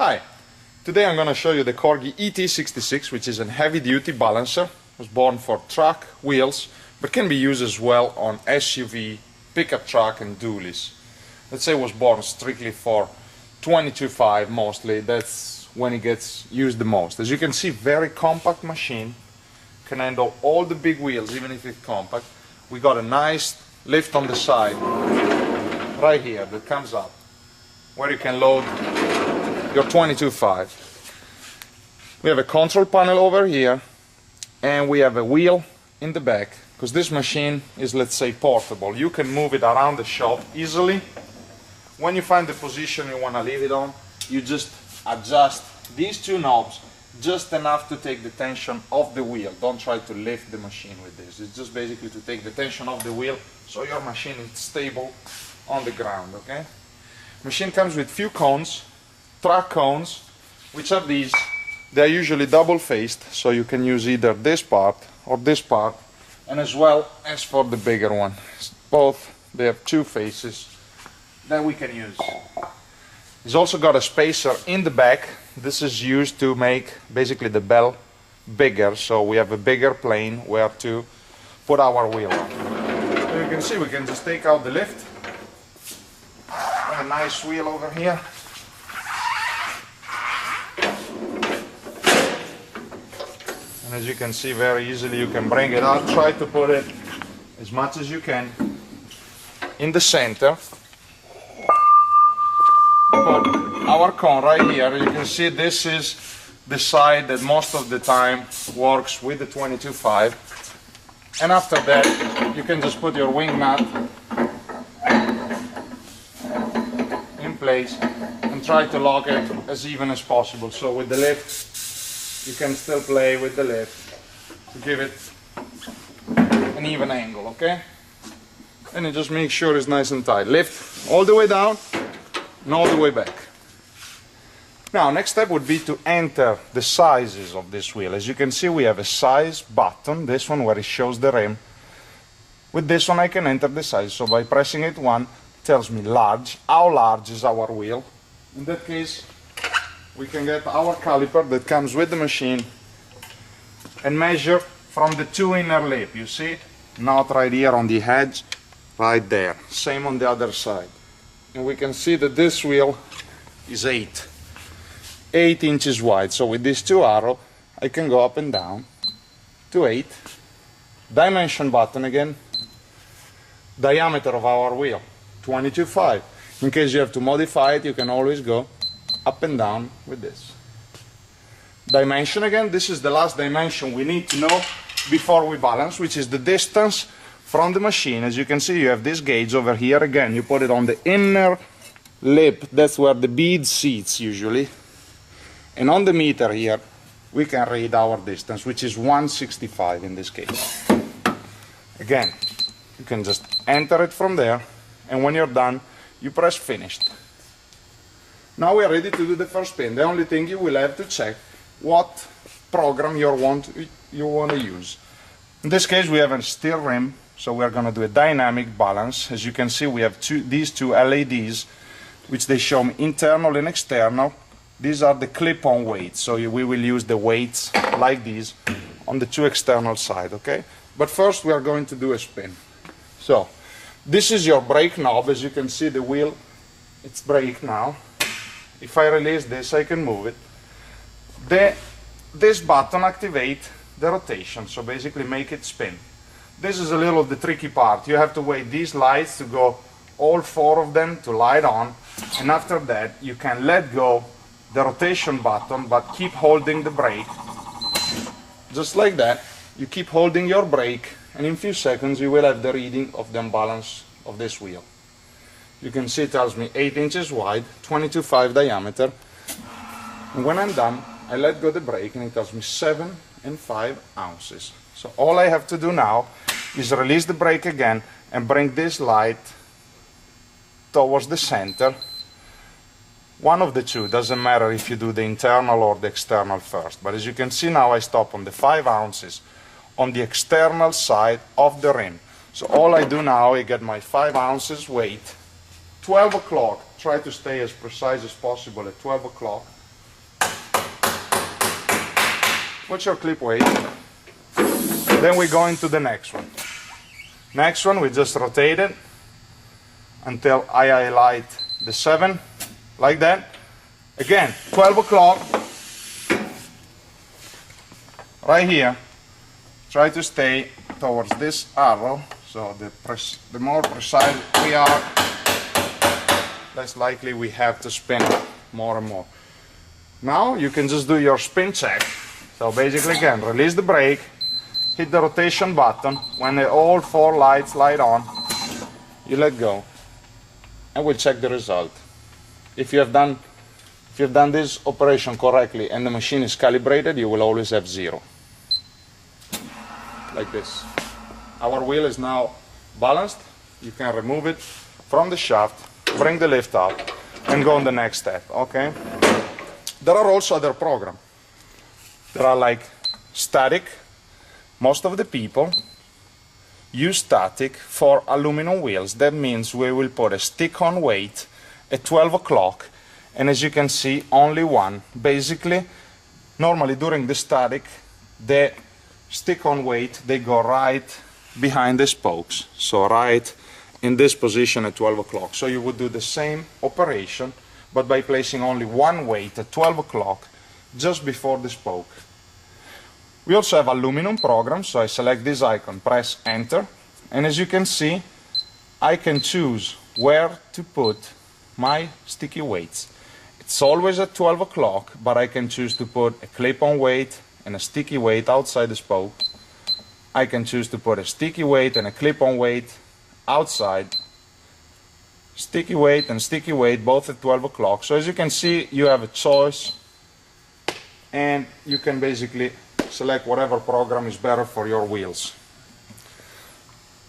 Hi, today I'm going to show you the CORGHI ET66, which is a heavy-duty balancer. It was born for truck wheels, but can be used as well on SUV, pickup truck and dualies. Let's say it was born strictly for 22.5 mostly. That's when it gets used the most. As you can see, very compact machine, can handle all the big wheels even if it's compact. We got a nice lift on the side right here that comes up where you can load your 22.5. We have a control panel over here and we have a wheel in the back, because this machine is, let's say, portable. You can move it around the shop easily. When you find the position you want to leave it on, you just adjust these two knobs just enough to take the tension off the wheel. Don't try to lift the machine with this. It's just basically to take the tension off the wheel so your machine is stable on the ground, okay? Machine comes with few cones, track cones, which are these. They are usually double-faced, so you can use either this part or this part, and as well as for the bigger one. Both, they have two faces that we can use. It's also got a spacer in the back. This is used to make basically the bell bigger, so we have a bigger plane where to put our wheel on. So you can see we can just take out the lift. A nice wheel over here. And as you can see, very easily you can bring it out. Try to put it as much as you can in the center. Put our cone right here. You can see this is the side that most of the time works with the 22.5. And after that, you can just put your wing nut in place and try to lock it as even as possible. So with the lift, you can still play with the lift to give it an even angle, okay? And you just make sure it's nice and tight. Lift all the way down and all the way back. Now, next step would be to enter the sizes of this wheel. As you can see, we have a size button, this one where it shows the rim. With this one I can enter the size, so by pressing it once, it tells me large, how large is our wheel. In that case, we can get our caliper that comes with the machine and measure from the two inner lip. You see, not right here on the edge, right there. Same on the other side. And we can see that this wheel is 8 inches wide. So with these two arrows, I can go up and down to 8. Dimension button again. Diameter of our wheel, 22.5. In case you have to modify it, you can always go up and down with this. Dimension again, this is the last dimension we need to know before we balance, which is the distance from the machine. As you can see, you have this gauge over here. Again, you put it on the inner lip, that's where the bead sits usually. And on the meter here, we can read our distance, which is 165 in this case. Again, you can just enter it from there, and when you're done, you press finished. Now we are ready to do the first spin. The only thing you will have to check what program you want to use. In this case we have a steel rim, so we are going to do a dynamic balance. As you can see, we have these two LEDs, which they show me internal and external. These are the clip-on weights, so we will use the weights like these on the two external side, okay? But first we are going to do a spin. So this is your brake knob. As you can see, the wheel, it's brake now. If I release this, I can move it. This button activates the rotation, so basically make it spin. This is a little the tricky part. You have to wait these lights to go, all 4 of them to light on, and after that you can let go the rotation button but keep holding the brake. Just like that, you keep holding your brake, and in a few seconds you will have the reading of the imbalance of this wheel. You can see it tells me 8 inches wide, 22.5 diameter. And when I'm done, I let go the brake and it tells me 7 and 5 ounces. So all I have to do now is release the brake again and bring this light towards the center. One of the two, doesn't matter if you do the internal or the external first. But as you can see now, I stop on the 5 ounces on the external side of the rim. So all I do now, I get my 5 ounces weight 12 o'clock, try to stay as precise as possible at 12 o'clock. Put your clip weight. Then we go into the next one. Next one, we just rotate it until I highlight the 7, like that. Again, 12 o'clock, right here. Try to stay towards this arrow, so the more precise we are, less likely we have to spin more and more. Now you can just do your spin check. So basically, again, release the brake, hit the rotation button. When all 4 lights light on, you let go, and we'll check the result. If you have done this operation correctly and the machine is calibrated, you will always have 0. Like this. Our wheel is now balanced. You can remove it from the shaft, bring the lift up, and go on the next step, okay? There are also other programs. There are like static. Most of the people use static for aluminum wheels. That means we will put a stick-on weight at 12 o'clock, and as you can see, only one. Basically, normally during the static, the stick-on weight, they go right behind the spokes. So right in this position at 12 o'clock. So you would do the same operation, but by placing only one weight at 12 o'clock, just before the spoke. We also have aluminum programs, so I select this icon, press enter, and as you can see, I can choose where to put my sticky weights. It's always at 12 o'clock, but I can choose to put a clip-on weight and a sticky weight outside the spoke. I can choose to put a sticky weight and a clip-on weight outside. Sticky weight and sticky weight both at 12 o'clock. So as you can see, you have a choice, and you can basically select whatever program is better for your wheels.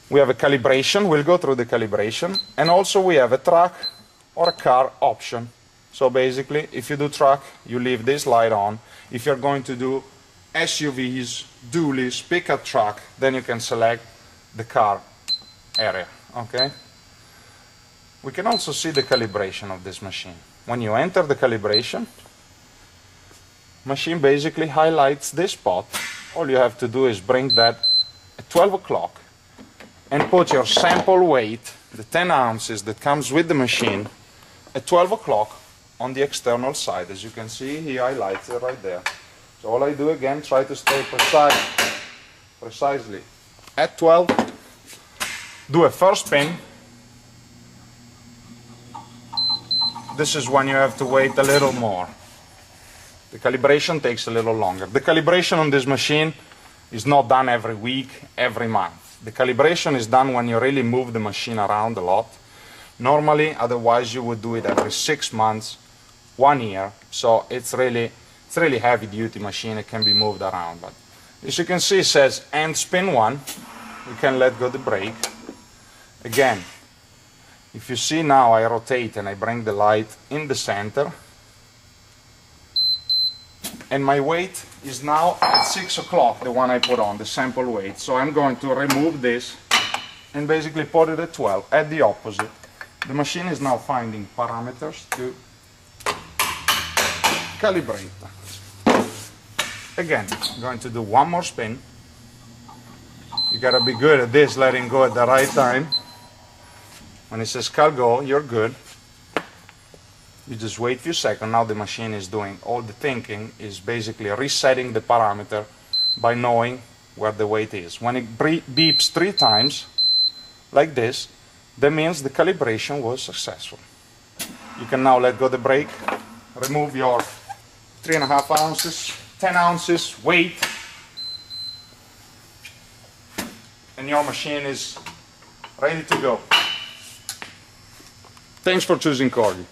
We have a calibration. We'll go through the calibration, and also we have a truck or a car option. So basically, if you do truck, you leave this light on. If you're going to do SUVs, dualies, pickup truck, then you can select the car area, okay? We can also see the calibration of this machine. When you enter the calibration, machine basically highlights this spot. All you have to do is bring that at 12 o'clock and put your sample weight, the 10 ounces that comes with the machine, at 12 o'clock on the external side. As you can see, he highlights it right there. So all I do again, try to stay precisely at 12, do a first spin. This is when you have to wait a little more. The calibration takes a little longer. The calibration on this machine is not done every week, every month. The calibration is done when you really move the machine around a lot. Normally, otherwise you would do it every 6 months, 1 year. So it's really heavy duty machine. It can be moved around. But as you can see, it says end spin 1. You can let go the brake. Again, if you see now, I rotate and I bring the light in the center. And my weight is now at 6 o'clock, the one I put on, the sample weight. So I'm going to remove this and basically put it at 12, at the opposite. The machine is now finding parameters to calibrate. Again, I'm going to do one more spin. You gotta be good at this, letting go at the right time. When it says cal go, you're good. You just wait a few seconds. Now the machine is doing all the thinking, is basically resetting the parameter by knowing where the weight is. When it beeps 3 times, like this, that means the calibration was successful. You can now let go the brake, remove your 3.5 ounces, 10 ounces weight, and your machine is ready to go. Thanks for choosing Corgi.